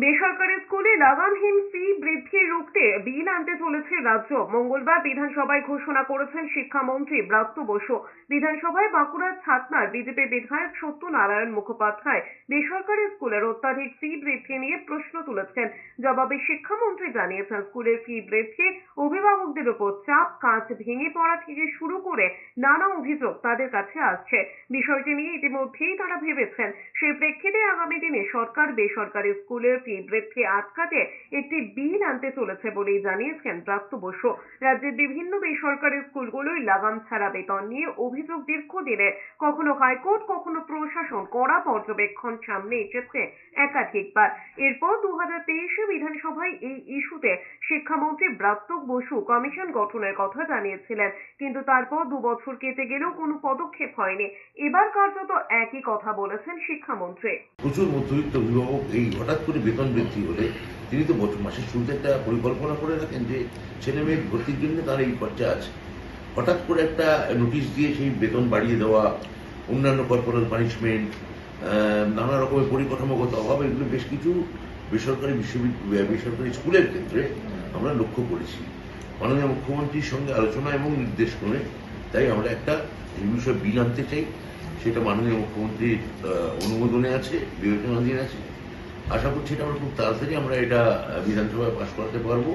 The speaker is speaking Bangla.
বেসরকারি স্কুলে লাগামহীন ফি বৃদ্ধি রুখতে বিল আনতে চলেছে রাজ্য। মঙ্গলবার বিধানসভায় ঘোষণা করেছেন শিক্ষামন্ত্রী ব্রাত্য বসু। বিধানসভায় বাঁকুড়ার ছাতনার বিজেপি বিধায়ক সত্যনারায়ণ মুখোপাধ্যায় বেসরকারি স্কুলের অত্যাধিক ফি বৃদ্ধি নিয়ে প্রশ্ন তুলেছেন। জবাবে শিক্ষামন্ত্রী জানিয়েছেন, স্কুলের ফি বৃদ্ধি অভিভাবকদের উপর চাপ, কাজ ভেঙে পড়া থেকে শুরু করে নানা অভিযোগ তাদের কাছে আসছে। বিষয়টি নিয়ে ইতিমধ্যেই তারা ভেবেছেন। সেই প্রেক্ষিতে আগামী দিনে সরকার বেসরকারি স্কুলের ফি বৃদ্ধি আটকাতে একটি বিল আনতে চলেছে বলেই জানিয়েছেন ব্রাত্য বসু। রাজ্যের বিভিন্ন বেসরকারি স্কুলগুলোই লাগাম ছাড়া বেতন নিয়ে অভিযোগ দীর্ঘদিনের। কখনো হাইকোর্ট, কখনো প্রশাসন কড়া পর্যবেক্ষণ সামনে এসেছে একাধিকবার। এরপর 2023-এ বিধানসভায় এই ইস্যুতে শিক্ষামন্ত্রী ব্রাত্য বসু কমিশন গঠনের কথা জানিয়েছিলেন, কিন্তু তারপর 2 বছর কেটে গেলেও কোনো পদক্ষেপ হয়নি। এবার কার্যত একই কথা বলেছেন শিক্ষামন্ত্রী। প্রচুর মধ্যবিত্ত অভিভাবক এই হঠাৎ করে বেতন বৃদ্ধি হলে তিনি তো মাসের শুরুতে একটা পরিকল্পনা করে রাখেন যে ছেলে মেয়ে ভর্তির জন্য তার এই খরচা আছে। হঠাৎ করে একটা নোটিশ দিয়ে সেই বেতন বাড়িয়ে দেওয়া, অন্যান্য কর্পোরাল পানিশমেন্ট, নানা রকমের পরিকাঠামোগত অভাব, এগুলো বেশ কিছু বেসরকারি স্কুলের ক্ষেত্রে আমরা লক্ষ্য করেছি। মাননীয় মুখ্যমন্ত্রীর সঙ্গে আলোচনা এবং নির্দেশ করে তাই আমরা একটা এই বিষয়ে বিল আনতে চাই। সেটা মাননীয় মুখ্যমন্ত্রীর অনুমোদনে আছে, বিবেচনাধীন আছে। আশা করছি এটা আমরা খুব তাড়াতাড়ি এটা বিধানসভায় পাশ করাতে পারবো।